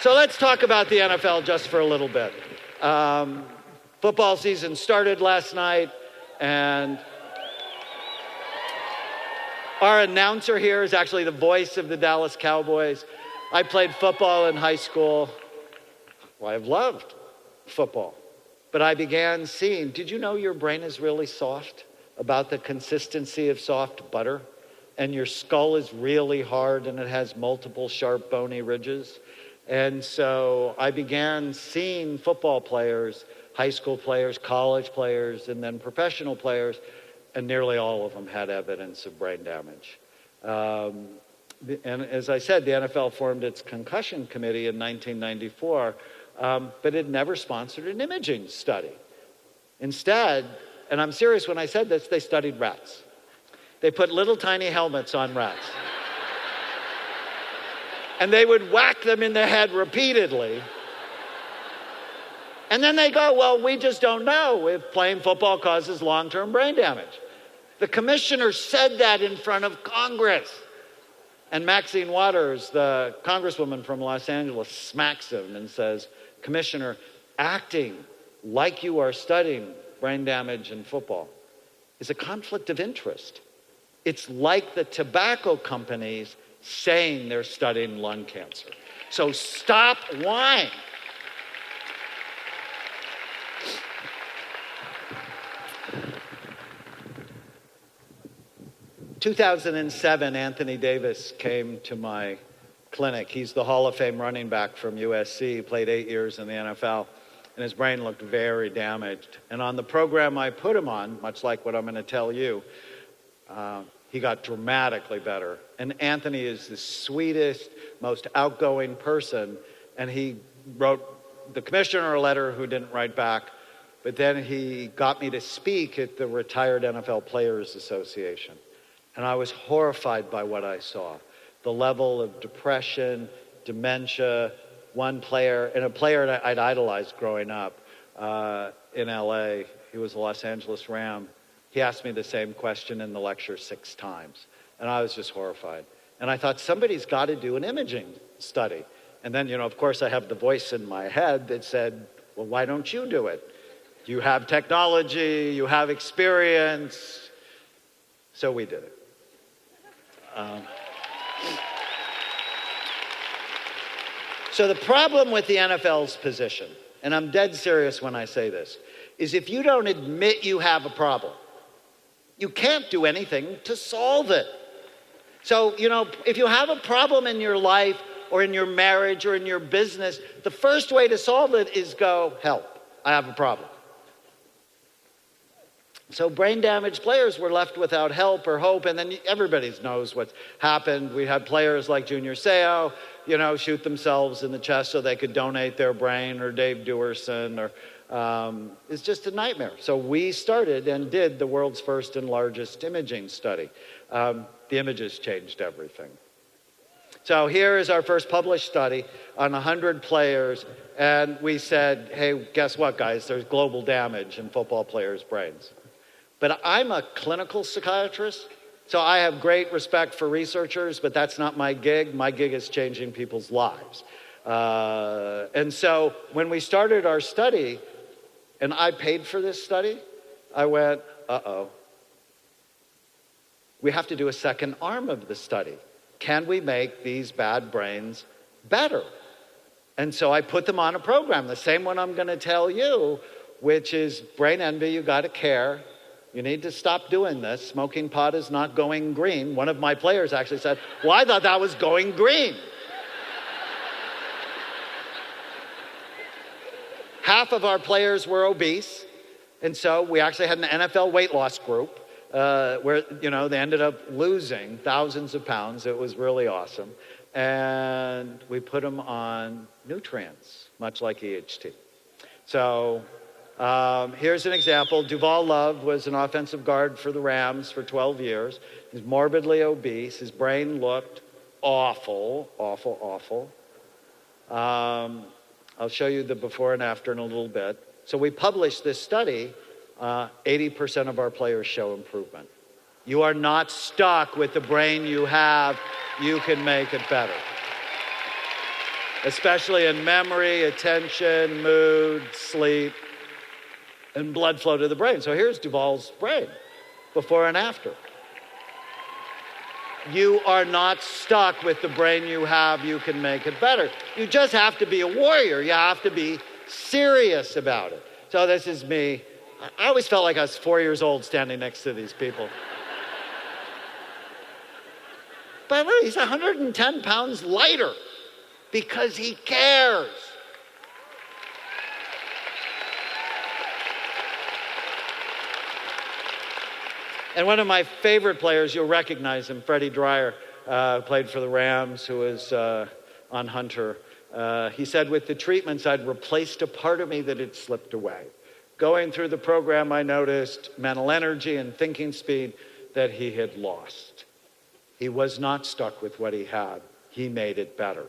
So let's talk about the NFL just for a little bit. Football season started last night, and our announcer here is actually the voice of the Dallas Cowboys. I played football in high school. Well, I've loved football. But I began seeing, did you know your brain is really soft? About the consistency of soft butter? And your skull is really hard and it has multiple sharp bony ridges? And so I began seeing football players, high school players, college players, and then professional players, and nearly all of them had evidence of brain damage. And as I said, the NFL formed its concussion committee in 1994, but it never sponsored an imaging study. Instead, and I'm serious when I said this, they studied rats. They put little tiny helmets on rats. And they would whack them in the head repeatedly. And then they go, well, we just don't know if playing football causes long-term brain damage. The commissioner said that in front of Congress. And Maxine Waters, the congresswoman from Los Angeles, smacks him and says, Commissioner, acting like you are studying brain damage in football is a conflict of interest. It's like the tobacco companies saying they're studying lung cancer. So stop lying. In 2007, Anthony Davis came to my clinic. He's the Hall of Fame running back from USC. He played 8 years in the NFL, and his brain looked very damaged. And on the program I put him on, much like what I'm going to tell you, he got dramatically better. And Anthony is the sweetest, most outgoing person. And he wrote the commissioner a letter who didn't write back. But then he got me to speak at the Retired NFL Players Association. And I was horrified by what I saw. The level of depression, dementia, one player, and a player that I'd idolized growing up in LA, he was a Los Angeles Ram. He asked me the same question in the lecture 6 times. And I was just horrified. And I thought, somebody's got to do an imaging study. And then, of course, I have the voice in my head that said, well, why don't you do it? You have technology, you have experience. So we did it. So the problem with the NFL's position, and I'm dead serious when I say this, is if you don't admit you have a problem, you can't do anything to solve it. So, if you have a problem in your life or in your marriage or in your business, the first way to solve it is go, help, I have a problem. So brain damaged players were left without help or hope, and then everybody knows what's happened. We had players like Junior Seau, shoot themselves in the chest so they could donate their brain, or Dave Dewerson, or it's just a nightmare. So we started and did the world's first and largest imaging study. The images changed everything. So here is our first published study on 100 players, and we said, hey, guess what, guys? There's global damage in football players' brains. But I'm a clinical psychiatrist, so I have great respect for researchers, but that's not my gig. My gig is changing people's lives. And so when we started our study, and I paid for this study, I went, uh-oh. We have to do a second arm of the study. Can we make these bad brains better? And so I put them on a program, the same one I'm going to tell you, which is brain envy, you got to care. You need to stop doing this. Smoking pot is not going green. One of my players actually said, well, I thought that was going green. Half of our players were obese. And so we actually had an NFL weight loss group where, they ended up losing thousands of pounds. It was really awesome. And we put them on nutrients, much like EHT. So here's an example. Duval Love was an offensive guard for the Rams for 12 years. He's morbidly obese. His brain looked awful, awful, awful. I'll show you the before and after in a little bit. So we published this study. 80% of our players show improvement. You are not stuck with the brain you have. You can make it better. especially in memory, attention, mood, sleep, and blood flow to the brain. So here's Duval's brain, before and after. You are not stuck with the brain you have. You can make it better. You just have to be a warrior. You have to be serious about it. So this is me. I always felt like I was 4 years old standing next to these people. But look, he's 110 pounds lighter because he cares. And one of my favorite players, you'll recognize him, Freddie Dreyer, played for the Rams, who was on Hunter. He said, with the treatments, I'd replaced a part of me that had slipped away. Going through the program, I noticed mental energy and thinking speed that he had lost. He was not stuck with what he had. He made it better.